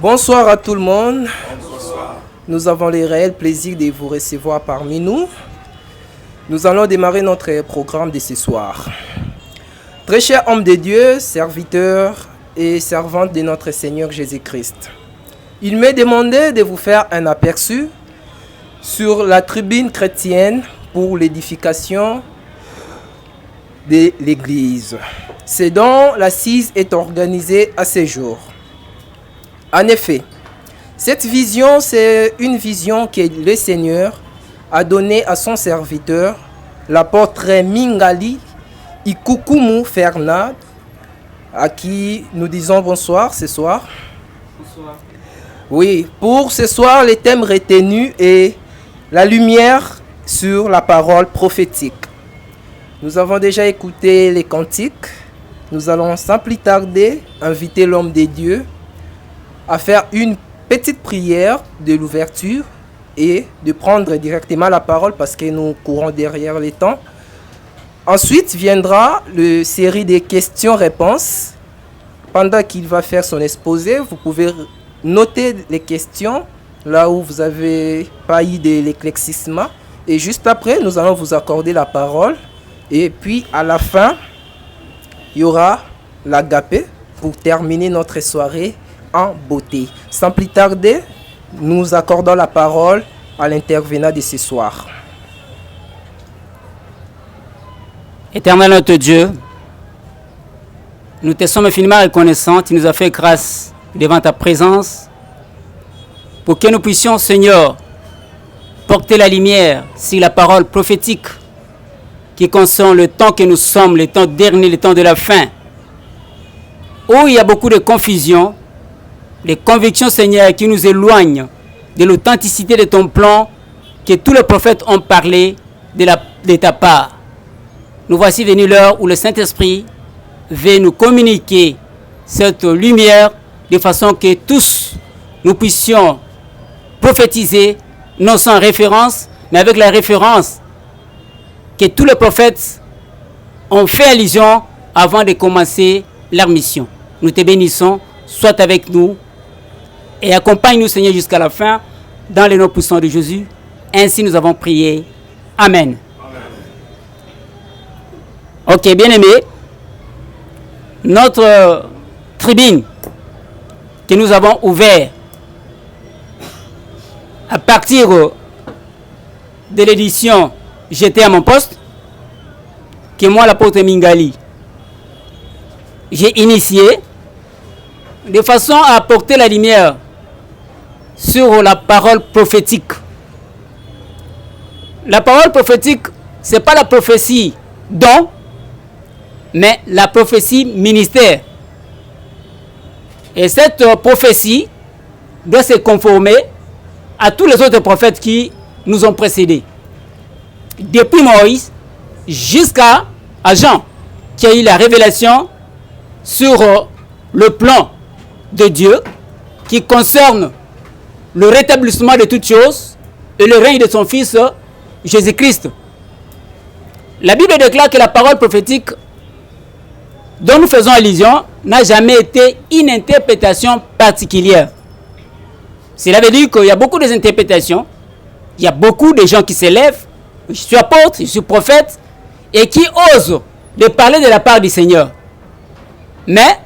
Bonsoir à tout le monde. Bonsoir. Nous avons le réel plaisir de vous recevoir parmi nous. Nous allons démarrer notre programme de ce soir. Très chers hommes de Dieu, serviteurs et servantes de notre Seigneur Jésus-Christ, il m'est demandé de vous faire un aperçu sur la tribune chrétienne pour l'édification de l'Église. C'est dont l'assise est organisée à ce jour. En effet, cette vision, c'est une vision que le Seigneur a donnée à son serviteur, l'apôtre Mingali Ikukumu Fernand, à qui nous disons bonsoir ce soir. Bonsoir. Oui, pour ce soir, le thème retenu est la lumière sur la parole prophétique. Nous avons déjà écouté les cantiques. Nous allons sans plus tarder inviter l'homme de Dieu à faire une petite prière de l'ouverture et de prendre directement la parole parce que nous courons derrière le temps. Ensuite viendra la série de questions-réponses. Pendant qu'il va faire son exposé, vous pouvez noter les questions là où vous n'avez pas eu de l'éclectisme. Et juste après, nous allons vous accorder la parole. Et puis à la fin, il y aura l'agapé pour terminer notre soirée en beauté. Sans plus tarder, nous accordons la parole à l'intervenant de ce soir. Éternel notre Dieu, nous te sommes infiniment reconnaissants. Tu nous as fait grâce devant ta présence pour que nous puissions, Seigneur, porter la lumière sur la parole prophétique qui concerne le temps que nous sommes, le temps dernier, le temps de la fin, où il y a beaucoup de confusion, des convictions, Seigneur, qui nous éloignent de l'authenticité de ton plan, que tous les prophètes ont parlé de ta part. Nous voici venus l'heure où le Saint-Esprit veut nous communiquer cette lumière de façon que tous nous puissions prophétiser, non sans référence, mais avec la référence que tous les prophètes ont fait allusion avant de commencer leur mission. Nous te bénissons, sois avec nous et accompagne-nous, Seigneur, jusqu'à la fin, dans les noms puissants de Jésus. Ainsi nous avons prié. Amen. Ok, bien-aimés, notre tribune que nous avons ouverte à partir de l'édition J'étais à mon poste, que moi, l'apôtre Mingali, j'ai initié de façon à apporter la lumière sur la parole prophétique. La parole prophétique, ce n'est pas la prophétie don, mais la prophétie ministère. Et cette prophétie doit se conformer à tous les autres prophètes qui nous ont précédés. Depuis Moïse jusqu'à Jean, qui a eu la révélation sur le plan de Dieu qui concerne le rétablissement de toutes choses et le règne de son Fils Jésus-Christ. La Bible déclare que la parole prophétique dont nous faisons allusion n'a jamais été une interprétation particulière. Cela veut dire qu'il y a beaucoup d'interprétations, il y a beaucoup de gens qui s'élèvent. Je suis apôtre, je suis prophète, et qui osent de parler de la part du Seigneur. Mais,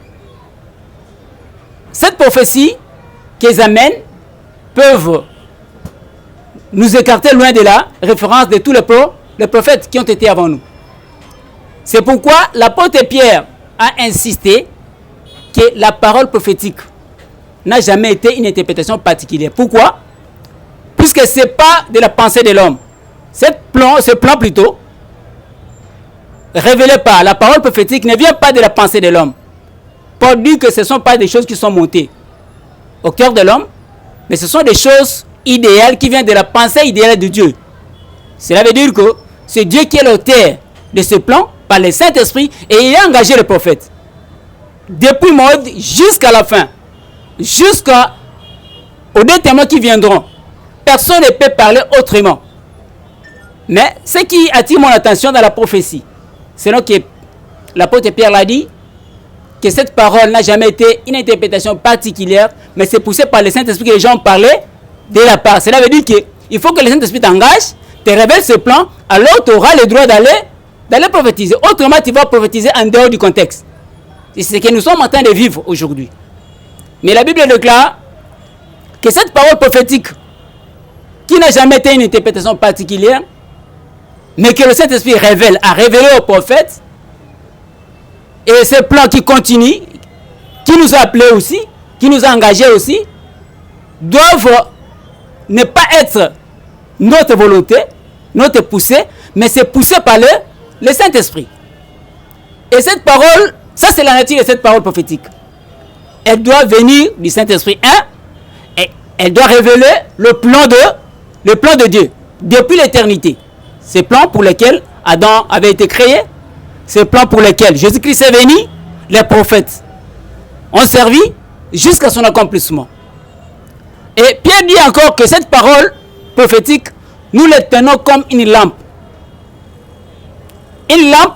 cette prophétie qu'ils amènent peuvent nous écarter loin de la référence de tous les prophètes qui ont été avant nous. C'est pourquoi l'apôtre Pierre a insisté que la parole prophétique n'a jamais été une interprétation particulière. Pourquoi? Puisque ce n'est pas de la pensée de l'homme. Ce plan plutôt, révélé par la parole prophétique, ne vient pas de la pensée de l'homme. Pour dire que ce ne sont pas des choses qui sont montées au cœur de l'homme, mais ce sont des choses idéales qui viennent de la pensée idéale de Dieu. Cela veut dire que c'est Dieu qui est l'auteur de ce plan par le Saint-Esprit et il a engagé le prophète. Depuis Moïse jusqu'à la fin, jusqu'aux deux témoins qui viendront. Personne ne peut parler autrement. Mais ce qui attire mon attention dans la prophétie, c'est que l'apôtre Pierre l'a dit, que cette parole n'a jamais été une interprétation particulière, mais c'est poussé par le Saint-Esprit que les gens ont parlé de la part. Cela veut dire qu'il faut que le Saint-Esprit t'engage, te révèle ce plan, alors tu auras le droit d'aller prophétiser. Autrement, tu vas prophétiser en dehors du contexte. C'est ce que nous sommes en train de vivre aujourd'hui. Mais la Bible déclare que cette parole prophétique, qui n'a jamais été une interprétation particulière, mais que le Saint-Esprit a révélé aux prophètes, et ce plan qui continue, qui nous a appelés aussi, qui nous a engagés aussi, doivent ne pas être notre volonté, notre poussée, mais c'est poussé par le Saint-Esprit. Et cette parole, ça c'est la nature de cette parole prophétique. Elle doit venir du Saint-Esprit, et elle doit révéler le plan de Dieu, depuis l'éternité. Ce plan pour lequel Adam avait été créé, ce plan pour lequel Jésus-Christ est venu, les prophètes ont servi jusqu'à son accomplissement. Et Pierre dit encore que cette parole prophétique, nous la tenons comme une lampe. Une lampe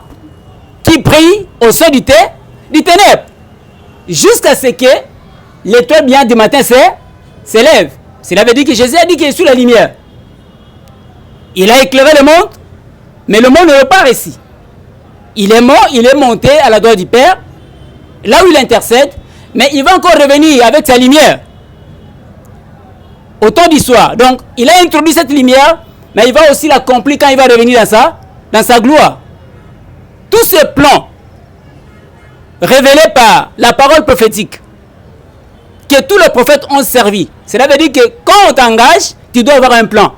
qui brille au sein du ténèbre. Jusqu'à ce que l'étoile bien du matin s'élève. Cela veut dire que Jésus a dit qu'il est sur la lumière. Il a éclairé le monde, mais le monde ne repart ici. Il est mort, il est monté à la droite du Père, là où il intercède, mais il va encore revenir avec sa lumière au temps du soir. Donc, il a introduit cette lumière, mais il va aussi l'accomplir quand il va revenir dans sa gloire. Tous ces plans révélés par la parole prophétique, que tous les prophètes ont servi, cela veut dire que quand on t'engage, tu dois avoir un plan.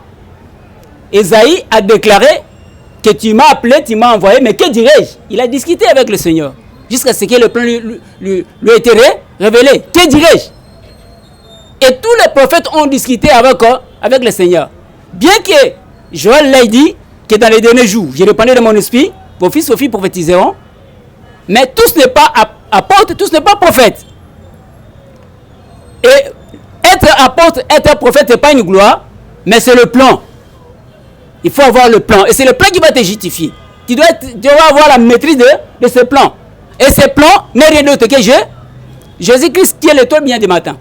Ésaïe a déclaré que tu m'as appelé, tu m'as envoyé, mais que dirais-je? Il a discuté avec le Seigneur jusqu'à ce que le plan lui ait été révélé. Que dirais-je? Et tous les prophètes ont discuté avec le Seigneur. Bien que Joël l'ait dit que dans les derniers jours, je répandrai de mon esprit, vos fils et vos filles prophétiseront, mais tous n'est pas apôtre, tous n'est pas prophète. Et être apôtre, être prophète, ce n'est pas une gloire, mais c'est le plan. Il faut avoir le plan. Et c'est le plan qui va te justifier. Tu dois avoir la maîtrise de ce plan. Et ce plan n'est rien d'autre que Jésus-Christ qui est l'étoile bien du matin.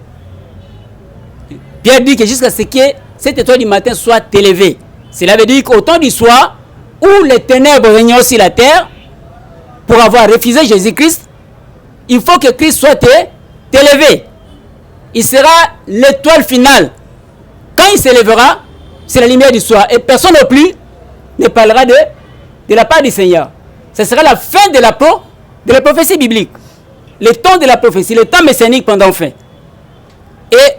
Pierre dit que jusqu'à ce que cette étoile du matin soit élevée. Cela veut dire qu'au temps du soir, où les ténèbres règnent sur la terre, pour avoir refusé Jésus-Christ, il faut que Christ soit élevé. Il sera l'étoile finale. Quand il s'élèvera, c'est la lumière du soir. Et personne non plus ne parlera de la part du Seigneur. Ce sera la fin de la prophétie biblique. Le temps de la prophétie, le temps messianique pendant fin. Et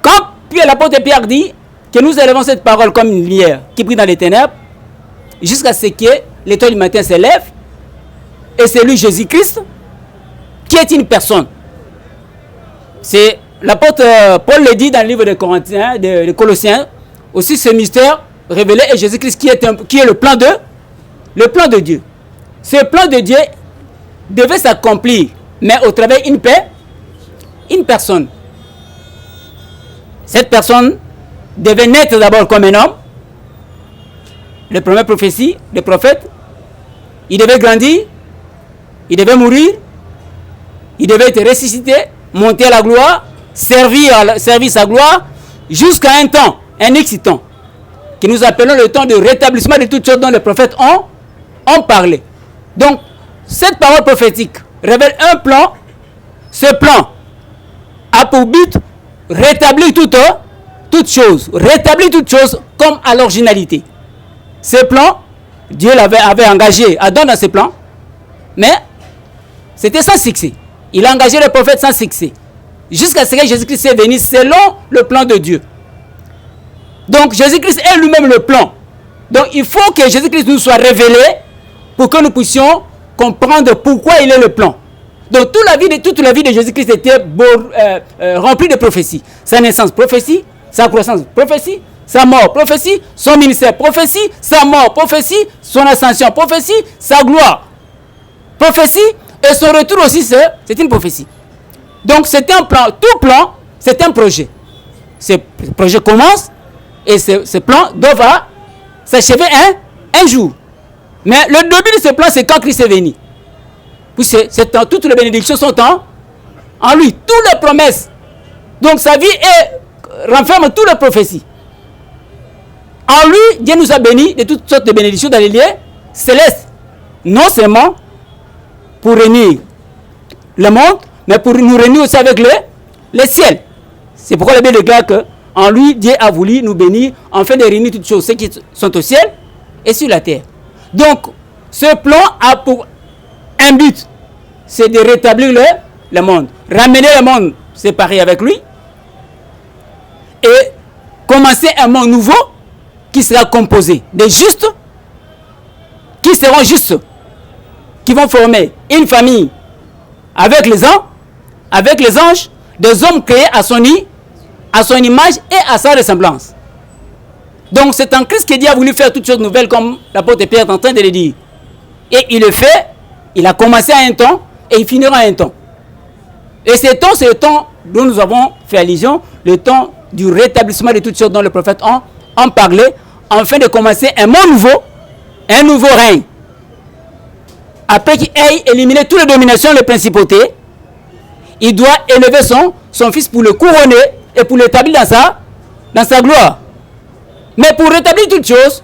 quand l'apôtre Pierre dit que nous élevons cette parole comme une lumière qui brille dans les ténèbres, jusqu'à ce que l'étoile du matin s'élève, et c'est lui Jésus-Christ, qui est une personne. C'est l'apôtre Paul le dit dans le livre de Corinthiens, de Colossiens, aussi ce mystère révélé est Jésus-Christ qui est le plan de Dieu. Ce plan de Dieu devait s'accomplir, mais au travers d'une personne. Cette personne devait naître d'abord comme un homme, les premières prophéties des prophètes. Il devait grandir, il devait mourir, il devait être ressuscité, monter à la gloire, servir sa gloire, jusqu'à un temps, un excitant, que nous appelons le temps de rétablissement de toutes choses dont les prophètes ont parlé. Donc, cette parole prophétique révèle un plan. Ce plan a pour but rétablir toutes choses comme à l'originalité. Ce plan, Dieu avait engagé Adam dans ce plan, mais c'était sans succès. Il a engagé les prophètes sans succès, jusqu'à ce que Jésus-Christ est venu selon le plan de Dieu. Donc Jésus-Christ est lui-même le plan. Donc il faut que Jésus-Christ nous soit révélé pour que nous puissions comprendre pourquoi il est le plan. Donc toute la vie de Jésus-Christ était remplie de prophéties. Sa naissance, prophétie. Sa croissance, prophétie. Sa mort, prophétie. Son ministère, prophétie. Sa mort, prophétie. Son ascension, prophétie. Sa gloire, prophétie. Et son retour aussi, c'est une prophétie. Donc c'est un plan. Tout plan, c'est un projet. Ce projet commence et ce plan doit s'achever un jour. Mais le début de ce plan, c'est quand Christ est venu. Toutes les bénédictions sont en lui. Toutes les promesses. Donc sa vie renferme toutes les prophéties. En lui, Dieu nous a bénis de toutes sortes de bénédictions dans les lieux célestes. Non seulement pour réunir le monde, mais pour nous réunir aussi avec le ciel. C'est pourquoi la Bible déclare que en lui, Dieu a voulu nous bénir afin de réunir toutes choses, ceux qui sont au ciel et sur la terre. Donc, ce plan a pour un but, c'est de rétablir le monde. Ramener le monde séparé avec lui et commencer un monde nouveau qui sera composé de justes, qui seront justes, qui vont former une famille avec les anges, des hommes créés à son image et à sa ressemblance. Donc c'est en Christ que Dieu a voulu faire toutes choses nouvelles, comme l'apôtre Pierre est en train de le dire. Et il le fait, il a commencé à un temps et il finira à un temps. Et ce temps, c'est le temps dont nous avons fait allusion, le temps du rétablissement de toutes choses dont le prophète en parlait, afin de commencer un nouveau règne. Après qu'il ait éliminé toutes les dominations, les principautés, il doit élever son fils pour le couronner et pour l'établir dans sa gloire. Mais pour rétablir toutes choses,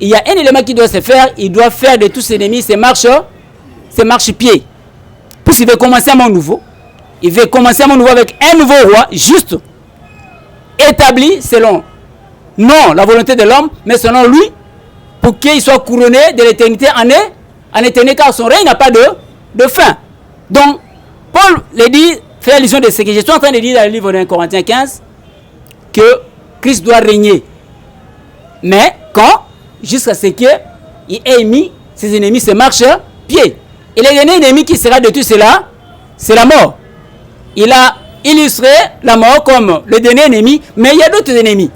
il y a un élément qui doit se faire. Il doit faire de tous ses ennemis ses marchepieds. Puisqu'il veut commencer un monde nouveau, il veut commencer un monde nouveau avec un nouveau roi juste, établi selon non la volonté de l'homme, mais selon lui, pour qu'il soit couronné de l'éternité en éternité, car son règne n'a pas de fin. Donc, Paul le dit, fait allusion de ce que je suis en train de dire dans le livre de 1 Corinthiens 15, que Christ doit régner. Mais quand? Jusqu'à ce qu'il ait mis ses ennemis se marche-pied. Et le dernier ennemi qui sera détruit, c'est la mort. Il a illustré la mort comme le dernier ennemi, mais il y a d'autres ennemis.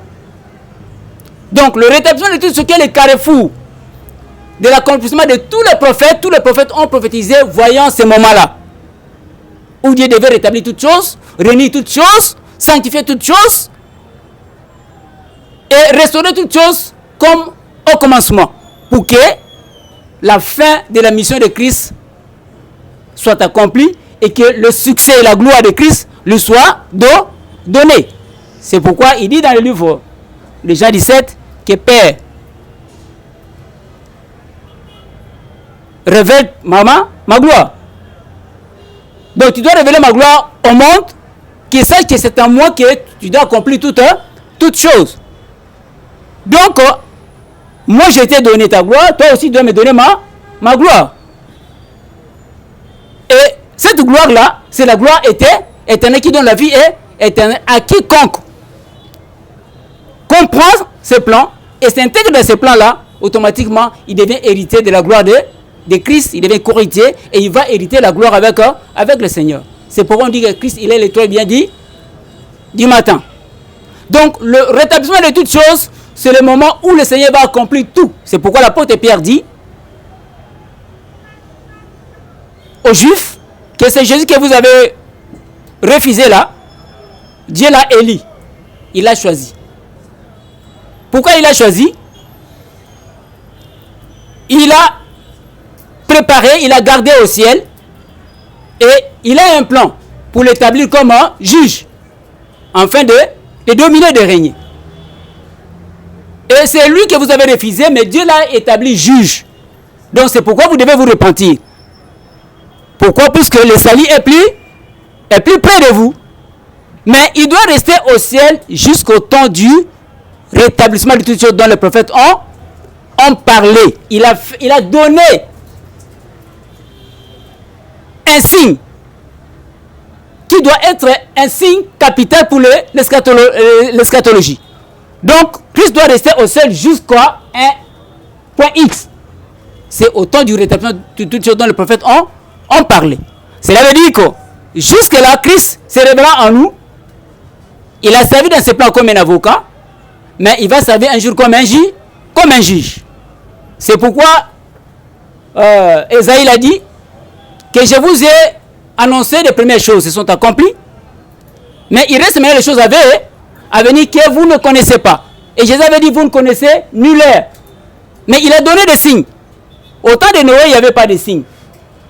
Donc le rétablissement de tout ce qui est le carrefour de l'accomplissement de tous les prophètes ont prophétisé voyant ce moment-là, où Dieu devait rétablir toutes choses, réunir toutes choses, sanctifier toutes choses, et restaurer toutes choses comme au commencement, pour que la fin de la mission de Christ soit accomplie et que le succès et la gloire de Christ lui soit donné. C'est pourquoi il dit dans le livre de Jean 17 que Père, révèle ma gloire. Donc tu dois révéler ma gloire au monde, qui sache que c'est en moi que tu dois accomplir toutes choses. Donc, moi je t'ai donné ta gloire, toi aussi tu dois me donner ma gloire. Et cette gloire-là, c'est la gloire éternelle qui donne la vie éternelle à quiconque comprend ce plan et s'intègre dans ce plan-là, automatiquement, il devient héritier de la gloire de Christ, il devient co-héritier et il va hériter la gloire avec le Seigneur. C'est pourquoi on dit que Christ, il est l'étoile bien dit du matin. Donc, le rétablissement de toutes choses, c'est le moment où le Seigneur va accomplir tout. C'est pourquoi l'apôtre Pierre dit aux Juifs que c'est Jésus que vous avez refusé là. Dieu l'a élu. Il l'a choisi. Pourquoi il l'a choisi? Il a préparé, il a gardé au ciel et il a un plan pour l'établir comme un juge afin de dominer, de régner. Et c'est lui que vous avez refusé, mais Dieu l'a établi juge. Donc c'est pourquoi vous devez vous repentir. Pourquoi? Puisque le salut est plus près de vous. Mais il doit rester au ciel jusqu'au temps du rétablissement de toutes choses dont les prophètes ont parlé. Il a donné un signe qui doit être un signe capital pour l'eschatologie. Donc, Christ doit rester au ciel jusqu'à un point X. C'est au temps du rétablissement de toutes choses dont les prophètes ont parlé. Cela veut dire que jusque-là, Christ se révélera en nous. Il a servi dans ce plan comme un avocat, mais il va servir un jour comme un juge. C'est pourquoi Esaïe a dit que je vous ai annoncé les premières choses, elles sont accomplies, mais il reste maintenant les choses à venir que vous ne connaissez pas. Et Jésus avait dit, vous ne connaissez nul heure. Mais il a donné des signes. Au temps de Noé, il n'y avait pas de signes.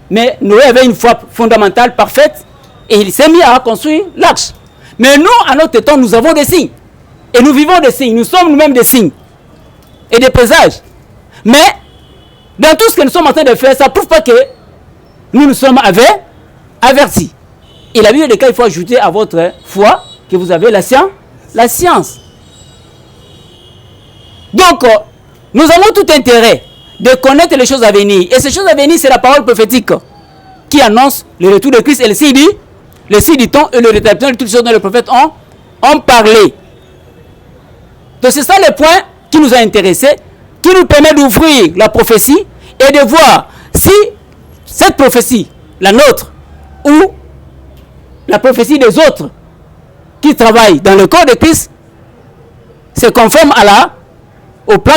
Mais Noé avait une foi fondamentale, parfaite, et il s'est mis à construire l'arche. Mais nous, à notre temps, nous avons des signes. Et nous vivons des signes. Nous sommes nous-mêmes des signes. Et des présages. Mais, dans tout ce que nous sommes en train de faire, ça ne prouve pas que nous sommes avertis. Et la Bible déclare, il faut ajouter à votre foi que vous avez la science. Donc, nous avons tout intérêt de connaître les choses à venir. Et ces choses à venir, c'est la parole prophétique qui annonce le retour de Christ et le signe du temps et le rétablissement de toutes les choses dont les prophètes ont parlé. Donc, c'est ça le point qui nous a intéressés, qui nous permet d'ouvrir la prophétie et de voir si cette prophétie, la nôtre, ou la prophétie des autres qui travaillent dans le corps de Christ, se conforme au plan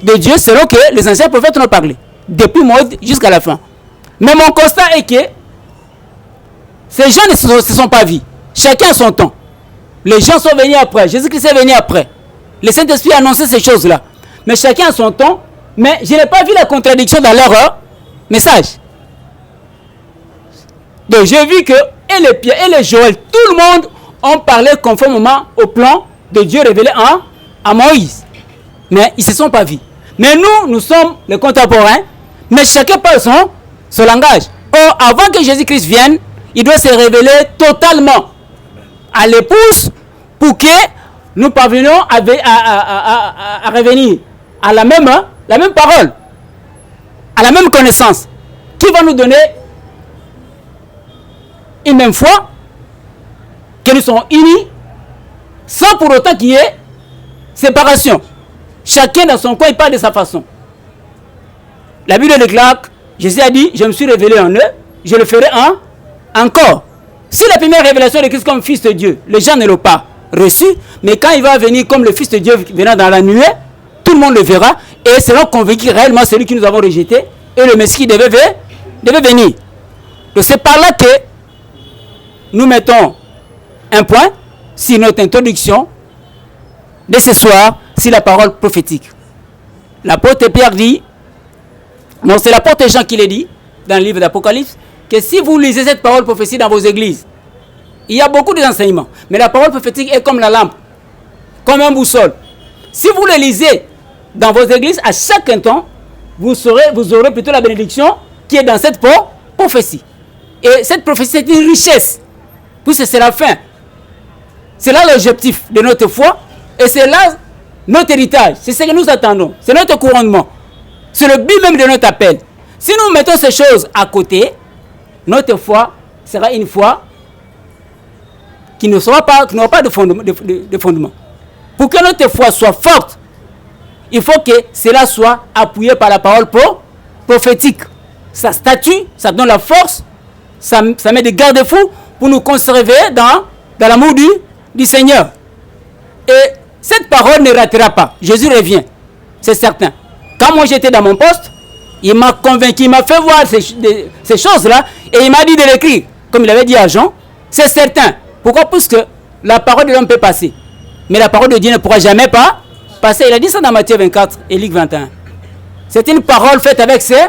de Dieu selon que les anciens prophètes ont parlé, depuis Moïse jusqu'à la fin. Mais mon constat est que ces gens ne se sont pas vus. Chacun a son temps. Les gens sont venus après. Jésus-Christ est venu après. Le Saint-Esprit a annoncé ces choses-là. Mais chacun a son temps. Mais je n'ai pas vu la contradiction dans leur message. Donc j'ai vu que et les Pierre et les Joël, tout le monde ont parlé conformément au plan de Dieu révélé à Moïse. Mais ils ne se sont pas vus. Mais nous sommes les contemporains, mais chacun parle son langage. Or, avant que Jésus-Christ vienne, il doit se révéler totalement à l'épouse pour que nous parvenions à revenir à la même parole, à la même connaissance, qui va nous donner une même foi, que nous sommes unis, sans pour autant qu'il y ait séparation. Chacun dans son coin, il parle de sa façon. La Bible déclare, Jésus a dit, je me suis révélé en eux, je le ferai encore. Si la première révélation de Christ comme Fils de Dieu, les gens ne l'ont pas reçu, mais quand il va venir comme le Fils de Dieu venant dans la nuée, tout le monde le verra et seront convaincus réellement celui que nous avons rejeté et le Messie devait venir. Donc c'est par là que nous mettons un point sur notre introduction de ce soir sur la parole prophétique. L'apôtre Pierre dit, non, c'est l'apôtre Jean qui l'a dit dans le livre d'Apocalypse, que si vous lisez cette parole prophétique dans vos églises, il y a beaucoup d'enseignements, mais la parole prophétique est comme la lampe, comme un boussole. Si vous le lisez dans vos églises, à chaque instant, vous aurez plutôt la bénédiction qui est dans cette prophétie. Et cette prophétie, c'est une richesse, puisque c'est la fin. C'est là l'objectif de notre foi, et c'est là notre héritage. C'est ce que nous attendons, c'est notre couronnement. C'est le but même de notre appel. Si nous mettons ces choses à côté, notre foi sera une foi qui n'aura pas de fondement. Pour que notre foi soit forte, il faut que cela soit appuyé par la parole prophétique. Ça statue, ça donne la force, ça met des garde-fous pour nous conserver dans l'amour du Seigneur. Et cette parole ne ratera pas. Jésus revient, c'est certain. Quand moi j'étais dans mon poste, il m'a convaincu, il m'a fait voir ces choses-là et il m'a dit de l'écrire. Comme il avait dit à Jean, c'est certain. Pourquoi? Parce que la parole de l'homme peut passer. Mais la parole de Dieu ne pourra jamais passer. Il a dit ça dans Matthieu 24 et Luc 21. C'est une parole faite avec ses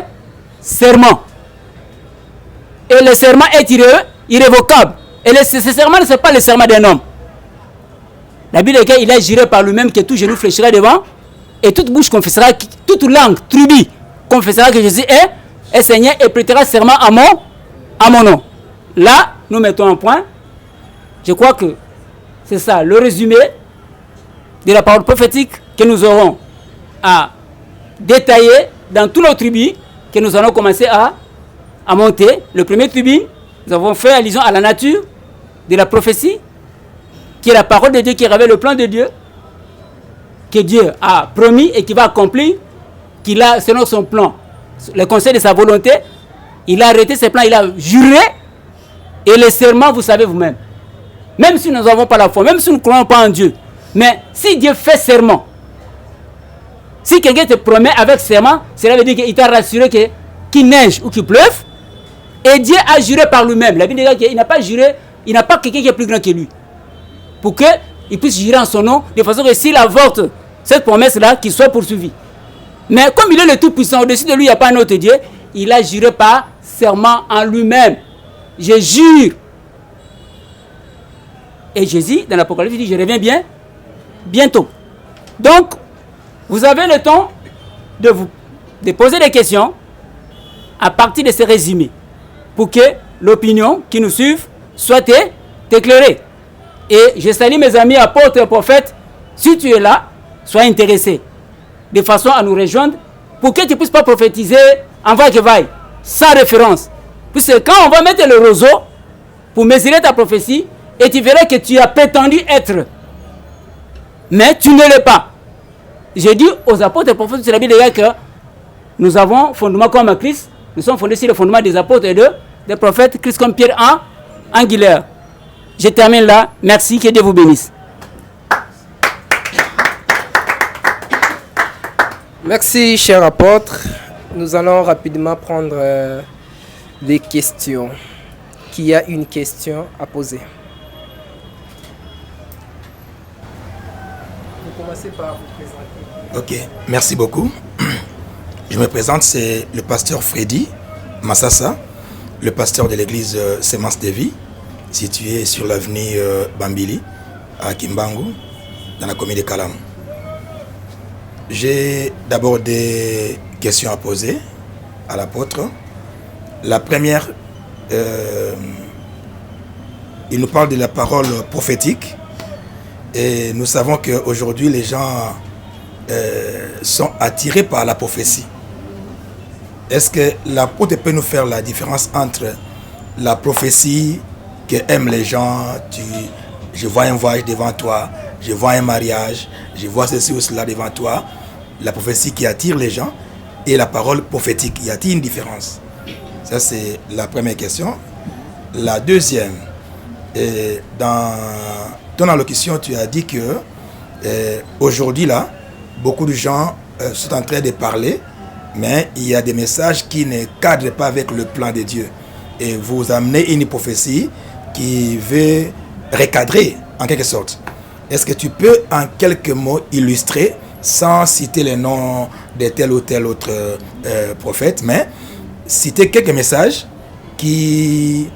serments. Et le serment est irrévocable. Et ce serment ne c'est pas le serment d'un homme. La Bible dit qu'il a juré par lui-même que tout genou fléchira devant et toute bouche confessera, toute langue, tribu confessera que Jésus est Seigneur et prêtera serment à mon nom. Là, nous mettons un point. Je crois que c'est ça, le résumé de la parole prophétique que nous aurons à détailler dans tous nos tribus, que nous allons commencer à monter. Le premier tribu, nous avons fait allusion à la nature de la prophétie, qui est la parole de Dieu, qui révèle le plan de Dieu, que Dieu a promis et qui va accomplir, qu'il a, selon son plan, le conseil de sa volonté, il a arrêté ses plans, il a juré, et les serments, vous savez vous-même. Même si nous n'avons pas la foi, même si nous ne croyons pas en Dieu, mais si Dieu fait serment, si quelqu'un te promet avec serment, cela veut dire qu'il t'a rassuré qu'il neige ou qu'il pleuve, et Dieu a juré par lui-même. La Bible dit qu'il n'a pas juré, il n'a pas quelqu'un qui est plus grand que lui, pour qu'il puisse jurer en son nom, de façon que s'il avorte cette promesse-là, qu'il soit poursuivi. Mais comme il est le Tout-Puissant, au-dessus de lui, il n'y a pas un autre Dieu, il a juré par serment en lui-même. Je jure. Et Jésus, dans l'Apocalypse, dit, je reviens bientôt. Donc, vous avez le temps de poser des questions à partir de ces résumés pour que l'opinion qui nous suit soit éclairée. Et je salue mes amis apôtres et prophètes. Si tu es là, sois intéressé de façon à nous rejoindre pour que tu ne puisses pas prophétiser en vague-vague, sans référence. Puisque quand on va mettre le roseau pour mesurer ta prophétie, et tu verras que tu as prétendu être, mais tu ne l'es pas. J'ai dit aux apôtres et prophètes de la Bible que nous avons fondement comme Christ, nous sommes fondés sur le fondement des apôtres et des prophètes, Christ comme Pierre angulaire. Je termine là. Merci, que Dieu vous bénisse. Merci, cher apôtre. Nous allons rapidement prendre des questions. Qui a une question à poser? Vous commencez par vous présenter. Ok, merci beaucoup. Je me présente, c'est le pasteur Freddy Massassa, le pasteur de l'église Semence de Vie, située sur l'avenue Bambili, à Kimbangu, dans la commune de Kalam. J'ai d'abord des questions à poser à l'apôtre. La première, il nous parle de la parole prophétique. Et nous savons qu'aujourd'hui, les gens sont attirés par la prophétie. Est-ce que l'apôtre peut nous faire la différence entre la prophétie que aiment les gens, je vois un voyage devant toi, je vois un mariage, je vois ceci ou cela devant toi, la prophétie qui attire les gens, et la parole prophétique, y a-t-il une différence? Ça, c'est la première question. La deuxième, dans ton allocution, tu as dit que aujourd'hui, là, beaucoup de gens sont en train de parler, mais il y a des messages qui ne cadrent pas avec le plan de Dieu. Et vous amenez une prophétie qui veut recadrer, en quelque sorte. Est-ce que tu peux, en quelques mots, illustrer, sans citer les noms de tel ou tel autre prophète, mais citer quelques messages qui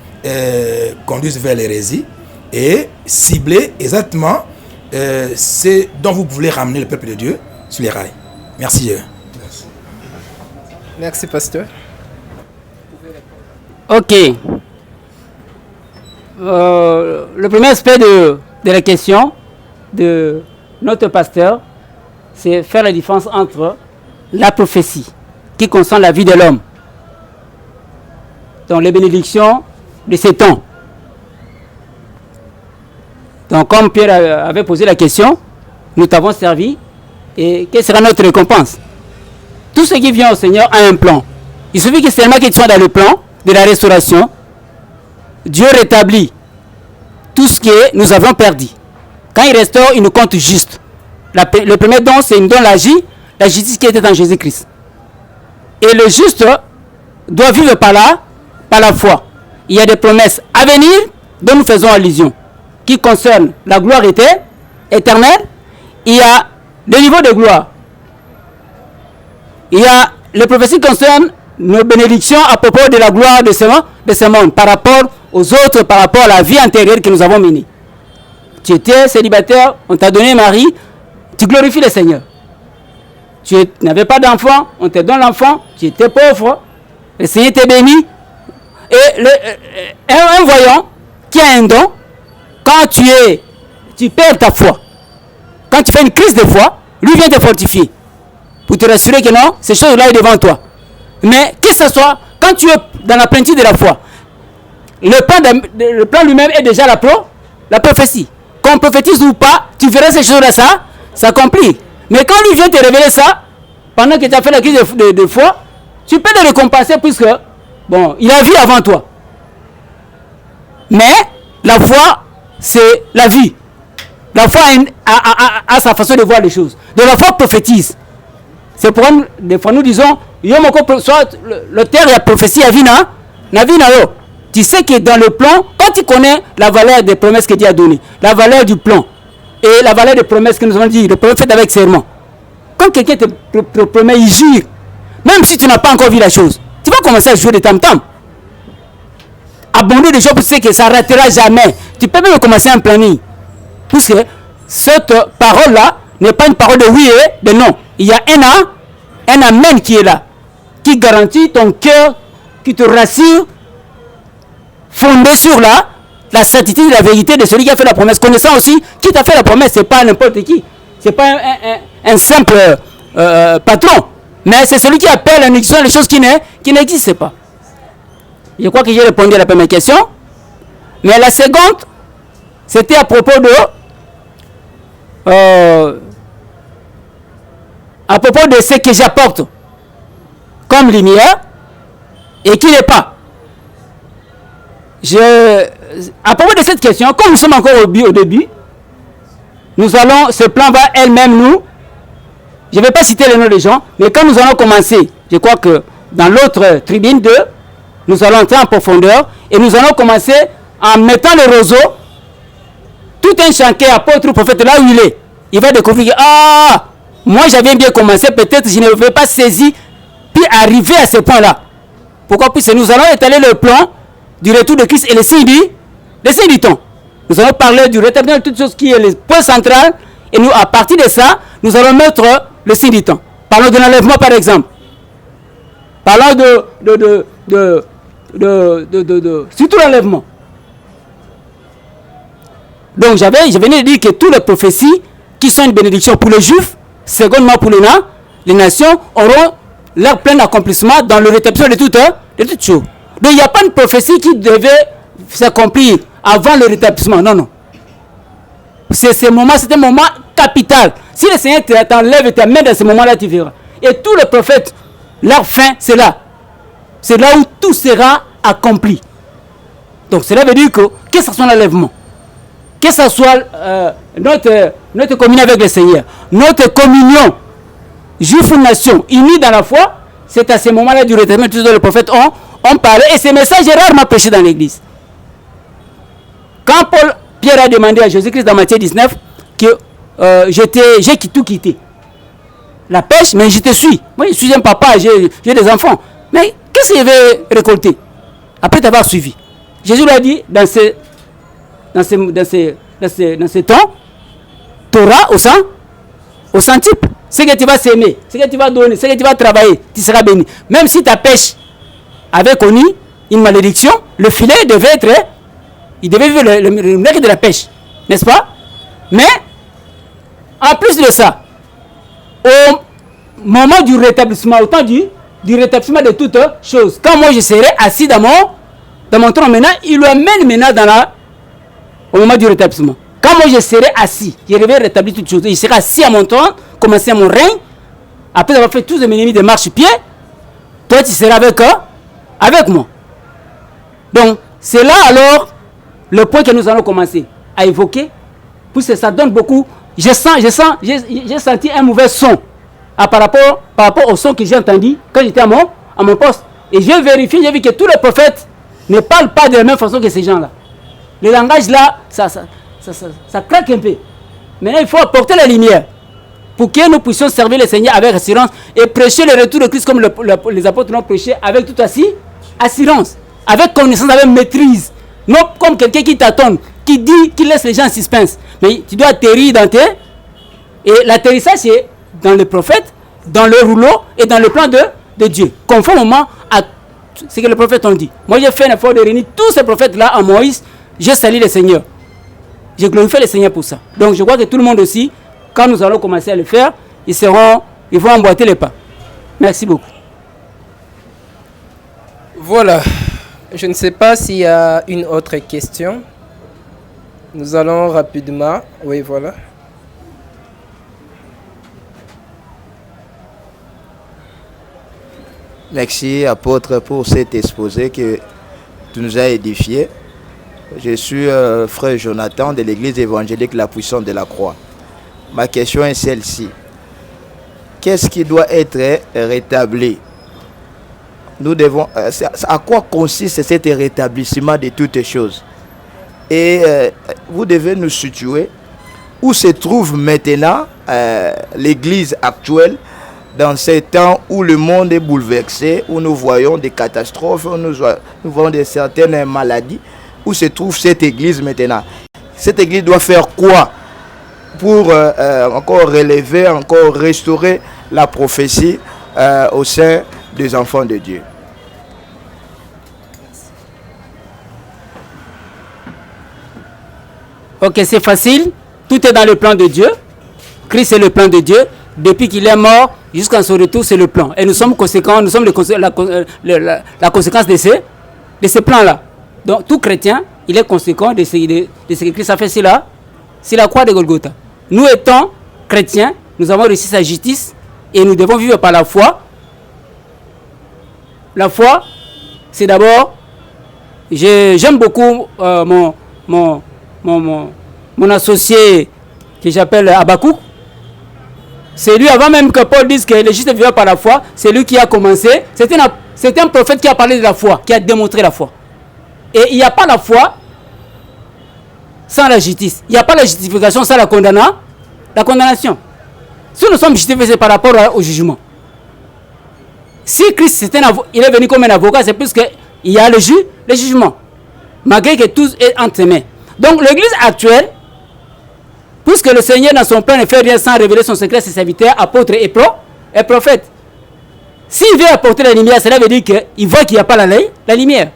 conduisent vers l'hérésie et cibler exactement ce dont vous voulez ramener le peuple de Dieu sur les rails. Merci. Merci, pasteur. Ok. Le premier aspect de la question de notre pasteur, c'est faire la différence entre la prophétie qui concerne la vie de l'homme, donc les bénédictions de ces temps. Donc comme Pierre avait posé la question, nous t'avons servi, et quelle sera notre récompense? Tout ce qui vient au Seigneur a un plan. Il suffit que seulement qu'il soit dans le plan de la restauration, Dieu rétablit tout ce que nous avons perdu. Quand il restaure, il nous compte juste. Le premier don, c'est une don la justice qui était en Jésus-Christ. Et le juste doit vivre par la foi. Il y a des promesses à venir dont nous faisons allusion, qui concernent la gloire éternelle. Il y a le niveau de gloire. Il y a les prophéties qui concernent nos bénédictions à propos de la gloire de ce monde, par rapport aux autres, par rapport à la vie antérieure que nous avons menée. Tu étais célibataire, on t'a donné un mari, tu glorifies le Seigneur. Tu n'avais pas d'enfant, on te donne l'enfant, tu étais pauvre, le Seigneur t'est béni. Et un voyant qui a un don, quand tu perds ta foi, quand tu fais une crise de foi, lui vient te fortifier pour te rassurer que non, ces choses-là sont devant toi. Mais que ce soit, quand tu es dans la plénitude de la foi, le plan lui-même est déjà la prophétie. Qu'on prophétise ou pas, tu verras ces choses-là, ça s'accomplit. Mais quand lui vient te révéler ça, pendant que tu as fait la crise de foi, tu peux le récompenser puisque, bon, il a vu avant toi. Mais la foi, c'est la vie. La foi a sa façon de voir les choses. Donc la foi prophétise. C'est pourquoi des fois nous disons, soit le terre et la prophétie à vie na vie na yo. Tu sais que dans le plan, quand tu connais la valeur des promesses que Dieu a données, la valeur du plan et la valeur des promesses que nous avons dit, les promesses faites avec serment. Quand quelqu'un te promet, il jure, même si tu n'as pas encore vu la chose, tu vas commencer à jouer de tam-tam. abonder de choses pour dire que ça n'arrêtera jamais. Tu peux même commencer un planning. Parce que cette parole-là n'est pas une parole de oui et de non. Il y a un amen qui est là, qui garantit ton cœur, qui te rassure, fondé sur la certitude de la vérité de celui qui a fait la promesse. Connaissant aussi qui t'a fait la promesse, ce n'est pas n'importe qui. Ce n'est pas un simple patron. Mais c'est celui qui appelle en exécution les choses qui n'existent pas. Je crois que j'ai répondu à la première question. Mais la seconde, c'était à propos de ce que j'apporte comme lumière et qui n'est pas. À propos de cette question, comme nous sommes encore au début, ce plan va elle-même nous. Je ne vais pas citer les noms des gens, mais quand nous allons commencer, je crois que dans l'autre tribune 2, nous allons entrer en profondeur et nous allons commencer en mettant le roseau, tout un chantier apôtre ou prophète là où il est. Il va découvrir que, moi j'avais bien commencé, peut-être je ne vais pas saisir, puis arriver à ce point-là. Pourquoi? Puisque nous allons étaler le plan du retour de Christ et le signe du temps. Nous allons parler du rétablissement de toutes choses qui est le point central, et nous, à partir de ça, nous allons mettre le signe du temps. Parlons de l'enlèvement par exemple. Parlons surtout l'enlèvement. Donc je venais de dire que toutes les prophéties qui sont une bénédiction pour les Juifs, secondement pour les nations, auront leur plein accomplissement dans le rétablissement de toutes choses. Donc il n'y a pas une prophétie qui devait s'accomplir avant le rétablissement. Non. C'est un moment capital. Si le Seigneur t'enlève et t'amène dans ce moment-là, tu verras. Et tous les prophètes, leur fin, c'est là. C'est là où tout sera accompli. Donc cela veut dire que ce soit l'enlèvement, que ce soit notre communion avec le Seigneur, notre communion, juif ou nation, unis dans la foi, c'est à ce moment-là du rétablissement que tous les prophètes ont parlé. Et ce message est rarement prêché dans l'église. Quand Pierre a demandé à Jésus-Christ dans Matthieu 19 que j'ai tout quitté, la pêche, mais je te suis. Moi, je suis un papa, j'ai des enfants. Mais qu'est-ce que je vais récolter après t'avoir suivi? Jésus lui a dit, dans ce temps, tu auras au centuple. Ce que tu vas s'aimer, ce que tu vas donner, ce que tu vas travailler, tu seras béni. Même si ta pêche avait connu une malédiction, le filet il devait vivre le miracle de la pêche, n'est-ce pas? Mais, en plus de ça, au moment du rétablissement, au temps du rétablissement de toutes choses, quand moi je serai assis dans mon trône maintenant, il le amène maintenant au moment du rétablissement. Quand moi je serai assis, je vais rétablir toutes choses. Il sera assis à mon trône, commencer mon règne. Après avoir fait tous mes ennemis de marche-pied, toi tu seras avec moi. Donc, c'est là alors le point que nous allons commencer à évoquer. Puisque ça donne beaucoup. J'ai senti un mauvais son par rapport au son que j'ai entendu quand j'étais à mon poste. Et j'ai vérifié, j'ai vu que tous les prophètes ne parlent pas de la même façon que ces gens-là. Le langage là, ça craque un peu. Maintenant, il faut apporter la lumière pour que nous puissions servir le Seigneur avec assurance et prêcher le retour de Christ comme les apôtres l'ont prêché avec toute assurance, avec connaissance, avec maîtrise. Non comme quelqu'un qui t'attend, qui laisse les gens en suspense. Mais tu dois atterrir et l'atterrissage c'est dans le prophète, dans le rouleau et dans le plan de Dieu, conformément à ce que les prophètes ont dit. Moi j'ai fait un effort de réunir tous ces prophètes-là en Moïse. J'ai sali le Seigneur. J'ai glorifié le Seigneur pour ça. Donc je crois que tout le monde aussi, quand nous allons commencer à le faire, ils vont emboîter les pas. Merci beaucoup. Voilà. Je ne sais pas s'il y a une autre question. Nous allons rapidement. Oui, voilà. Merci, apôtre, pour cet exposé que tu nous as édifié. Je suis frère Jonathan de l'église évangélique La Puissance de la Croix. Ma question est celle-ci. Qu'est-ce qui doit être rétabli? Nous devons, à quoi consiste cet rétablissement de toutes choses? Et vous devez nous situer où se trouve maintenant l'église actuelle dans ces temps où le monde est bouleversé, où nous voyons des catastrophes, où nous voyons certaines maladies, où se trouve cette église maintenant? Cette église doit faire quoi pour encore relever, encore restaurer la prophétie au sein des enfants de Dieu? Ok, c'est facile. Tout est dans le plan de Dieu. Christ est le plan de Dieu. Depuis qu'il est mort jusqu'à son retour, c'est le plan. Et nous sommes conséquents, nous sommes la conséquence de ce plan-là. Donc tout chrétien, il est conséquent de ce que Christ a fait sur la croix de Golgotha. Nous étant chrétiens, nous avons reçu sa justice et nous devons vivre par la foi. La foi, c'est d'abord, j'aime beaucoup mon associé que j'appelle Habakkuk. C'est lui, avant même que Paul dise que les justes vivent par la foi, c'est lui qui a commencé. C'est un prophète qui a parlé de la foi, qui a démontré la foi. Et il n'y a pas la foi sans la justice. Il n'y a pas la justification sans la condamnation. Si nous sommes justifiés, c'est par rapport au jugement. Si Christ il est venu comme un avocat, c'est plus qu'il y a le jugement. Malgré que tout est entre ses mains. Donc l'église actuelle, puisque le Seigneur dans son plan ne fait rien sans révéler son secret à ses serviteurs, apôtres et prophètes. S'il veut apporter la lumière, cela veut dire qu'il voit qu'il n'y a pas la lumière.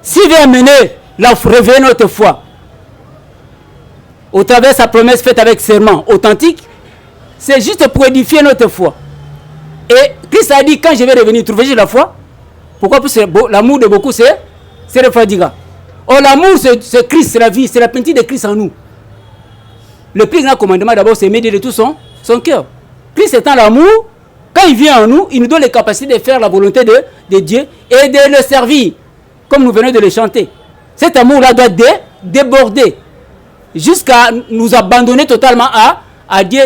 S'il veut amener révéler notre foi, au travers de sa promesse faite avec serment authentique, c'est juste pour édifier notre foi. Et Christ a dit, quand je vais revenir, trouver la foi. Pourquoi? Parce que l'amour de beaucoup, c'est le fadiga. Or, l'amour, c'est Christ, c'est la vie, c'est la peinture de Christ en nous. Le plus grand commandement, d'abord, c'est aimer de tout son cœur. Christ étant l'amour, quand il vient en nous, il nous donne les capacités de faire la volonté de Dieu et de le servir, comme nous venons de le chanter. Cet amour-là doit déborder jusqu'à nous abandonner totalement à Dieu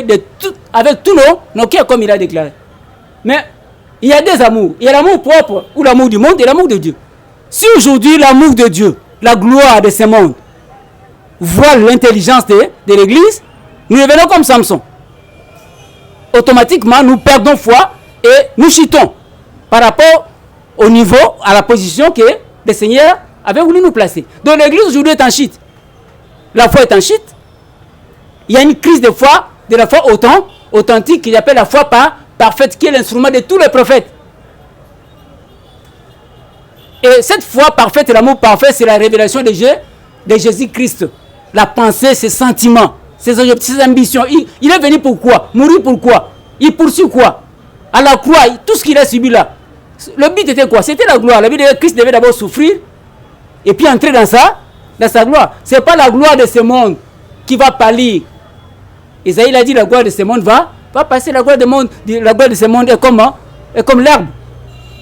avec tous nos cœurs, comme il a déclaré. Mais il y a des amours. Il y a l'amour propre ou l'amour du monde et l'amour de Dieu. Si aujourd'hui l'amour de Dieu, la gloire de ce monde, voile l'intelligence de l'église, nous devenons comme Samson. Automatiquement, nous perdons foi et nous chutons par rapport au niveau, à la position que le Seigneur avait voulu nous placer. Donc l'église aujourd'hui est en chute. La foi est en chute. Il y a une crise de foi, de la foi authentique, qu'il appelle la foi parfaite, qui est l'instrument de tous les prophètes. Et cette foi parfaite, l'amour parfait, c'est la révélation de Jésus-Christ. La pensée, ses sentiments, ses ambitions. Il est venu pour quoi? Mourir pour quoi? Il poursuit quoi? À la croix, tout ce qu'il a subi là. Le but était quoi? C'était la gloire. Le but de Christ devait d'abord souffrir et puis entrer dans sa gloire. Ce n'est pas la gloire de ce monde qui va pâlir. Isaïe a dit la gloire de ce monde va passer. La gloire de ce monde est comme l'herbe.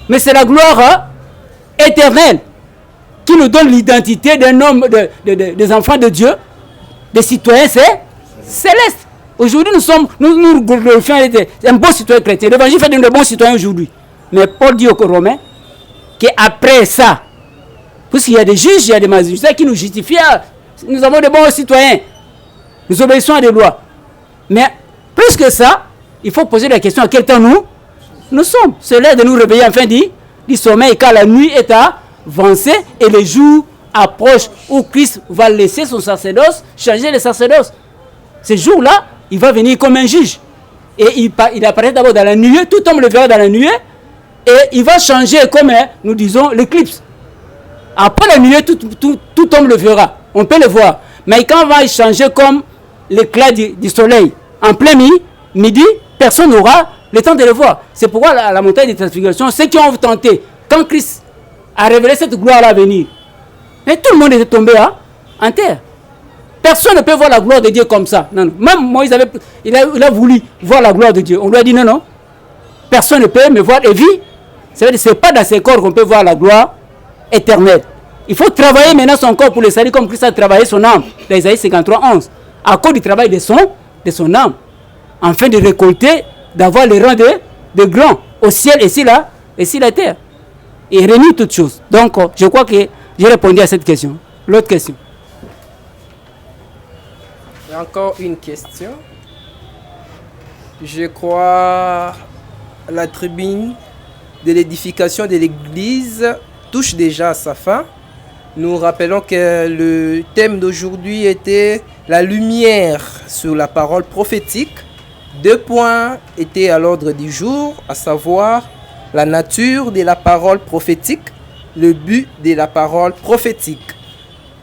Mais c'est la gloire éternelle qui nous donne l'identité d'un homme, des enfants de Dieu, des citoyens célestes. Aujourd'hui, nous glorifions un bon citoyen chrétien. L'évangile fait de bons citoyens aujourd'hui. Mais Paul dit aux Romains qu'après ça, puisqu'il y a des juges, il y a des magistrats qui nous justifient, nous avons de bons citoyens. Nous obéissons à des lois. Mais plus que ça, il faut poser la question à quel temps nous sommes. C'est l'heure de nous réveiller enfin du sommeil, car la nuit est avancée et le jour approche où Christ va laisser son sacerdoce, changer le sacerdoce. Ce jour-là, il va venir comme un juge. Et il apparaît d'abord dans la nuée, tout homme le verra dans la nuée, et il va changer comme, nous disons, l'éclipse. Après la nuée, tout homme le verra. On peut le voir. Mais quand il va changer comme l'éclat du soleil, en plein midi, personne n'aura le temps de le voir. C'est pourquoi la montagne de transfiguration, ceux qui ont tenté, quand Christ a révélé cette gloire à venir, mais tout le monde était tombé en terre. Personne ne peut voir la gloire de Dieu comme ça. Non. Même Moïse il a voulu voir la gloire de Dieu. On lui a dit non. Personne ne peut me voir et vivre. Ce n'est pas dans ses corps qu'on peut voir la gloire éternelle. Il faut travailler maintenant son corps pour le salut comme Christ a travaillé son âme. Dans Isaïe 53, 11. À cause du travail de son âme. Afin de récolter, d'avoir le rang de grand au ciel et sur la terre. Et réunir toutes choses. Donc, je crois que j'ai répondu à cette question. L'autre question. Il y a encore une question. je crois, la tribune de l'édification de l'Église touche déjà à sa fin. Nous rappelons que le thème d'aujourd'hui était la lumière sur la parole prophétique. 2 points étaient à l'ordre du jour, à savoir la nature de la parole prophétique, le but de la parole prophétique.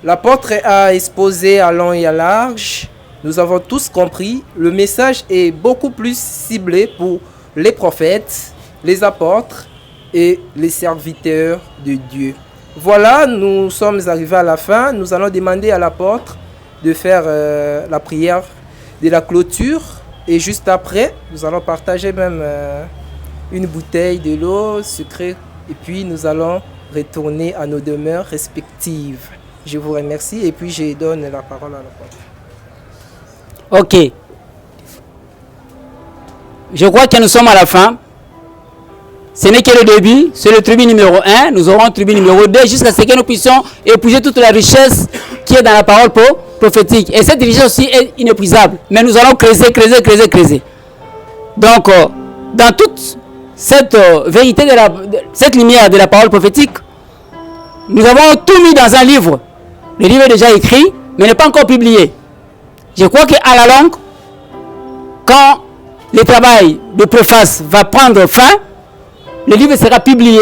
L'apôtre a exposé à long et à large. Nous avons tous compris, le message est beaucoup plus ciblé pour les prophètes, les apôtres et les serviteurs de Dieu. Voilà, nous sommes arrivés à la fin. Nous allons demander à l'apôtre de faire la prière de la clôture. Et juste après, nous allons partager même une bouteille de l'eau sucrée. Et puis nous allons retourner à nos demeures respectives. Je vous remercie et puis je donne la parole à l'apôtre. Ok. Je crois que nous sommes à la fin. Ce n'est que le début, c'est le tribune numéro 1. Nous aurons un tribune numéro 2 jusqu'à ce que nous puissions épuiser toute la richesse qui est dans la parole prophétique. Et cette richesse aussi est inépuisable. Mais nous allons creuser. Donc, dans toute cette vérité, cette lumière de la parole prophétique, nous avons tout mis dans un livre. Le livre est déjà écrit, mais n'est pas encore publié. Je crois qu'à la longue, quand le travail de préface va prendre fin, le livre sera publié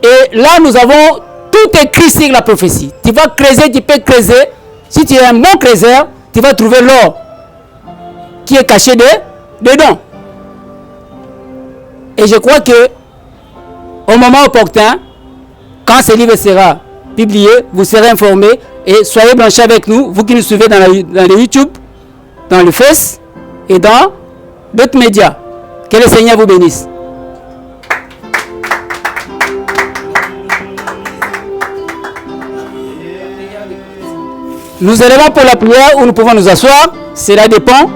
et là nous avons tout écrit sur la prophétie. Tu vas creuser, tu peux creuser. Si tu es un bon creuseur, tu vas trouver l'or qui est caché dedans. Et je crois que au moment opportun, quand ce livre sera publié, vous serez informés et soyez branchés avec nous, vous qui nous suivez dans le YouTube, dans le Face et dans d'autres médias. Que le Seigneur vous bénisse. Nous allons pour la prière où nous pouvons nous asseoir. Cela dépend.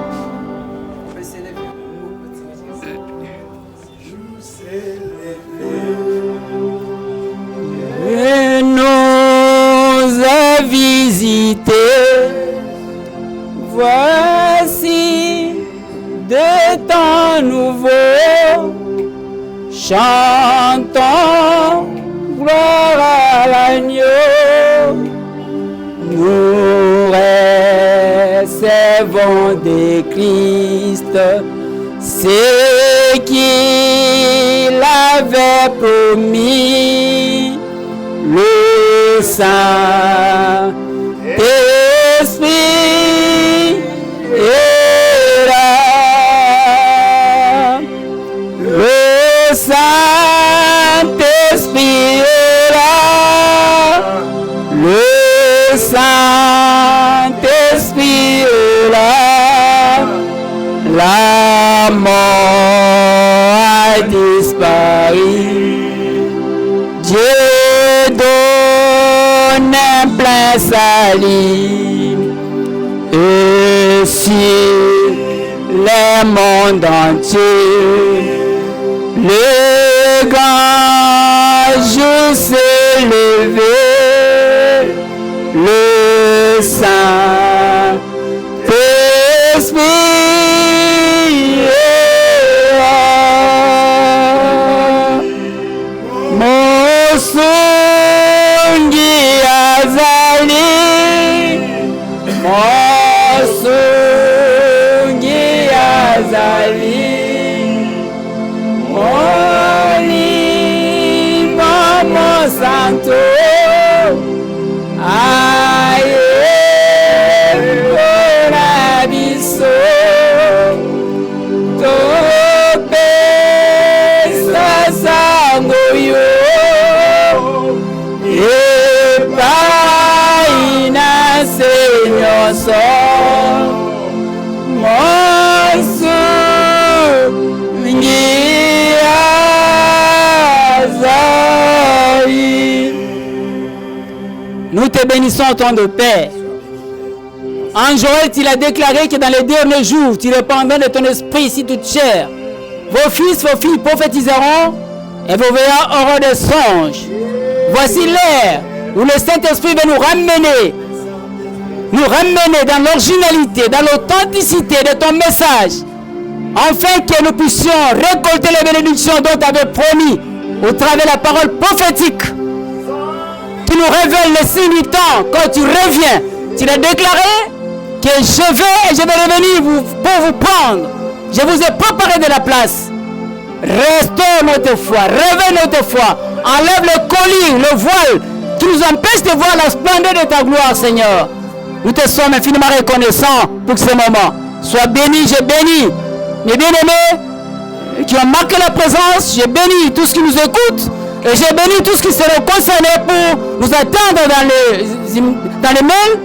Et nous a visité. Voici de temps nouveaux. Chantons gloire à l'agneau. Nous recevons de Christ ce qu'il avait promis, le Saint-Esprit est là. Le Saint-Esprit est là. Le Saint-Esprit est là, la mort a disparu, Dieu donne un plein salut, et sur le monde entier, le grand jour s'est levé. Le Saint-Esprit est là. Mosungi azali, Mosungi azali, Molimo Monsanto. Nous te bénissons en ton de Père. En Joël, tu l'as déclaré que dans les derniers jours, tu répandras de ton esprit ici toute chair. Vos fils, vos filles prophétiseront et vos veillards auront des songes. Voici l'ère où le Saint-Esprit va nous ramener dans l'originalité, dans l'authenticité de ton message, afin que nous puissions récolter les bénédictions dont tu avais promis au travers de la parole prophétique qui nous révèle les signes du temps. Quand tu reviens, tu l'as déclaré que je vais et je vais revenir pour vous prendre. Je vous ai préparé de la place. Restaure notre foi, réveille notre foi, enlève le collier, le voile qui nous empêche de voir la splendeur de ta gloire, Seigneur. Nous te sommes infiniment reconnaissants pour ce moment. Sois béni, j'ai béni mes bien-aimés qui ont marqué la présence. J'ai béni tous qui nous écoutent et j'ai béni tous qui seront concernés pour nous attendre dans les mails.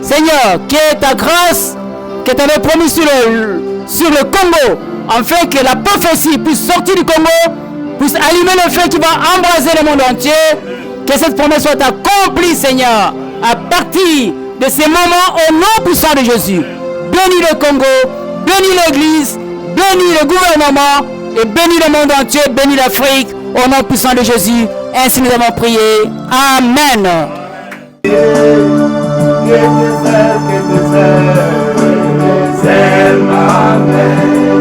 Seigneur, que ta grâce que tu avais promis sur le Congo, afin que la prophétie puisse sortir du Congo, puisse allumer le feu qui va embraser le monde entier, que cette promesse soit accomplie, Seigneur, à partir de ces moments au nom puissant de Jésus. Bénis le Congo, bénis l'Église, bénis le gouvernement et bénis le monde entier, bénis l'Afrique, au nom puissant de Jésus. Ainsi nous avons prié. Amen. Que te sers, ma mère.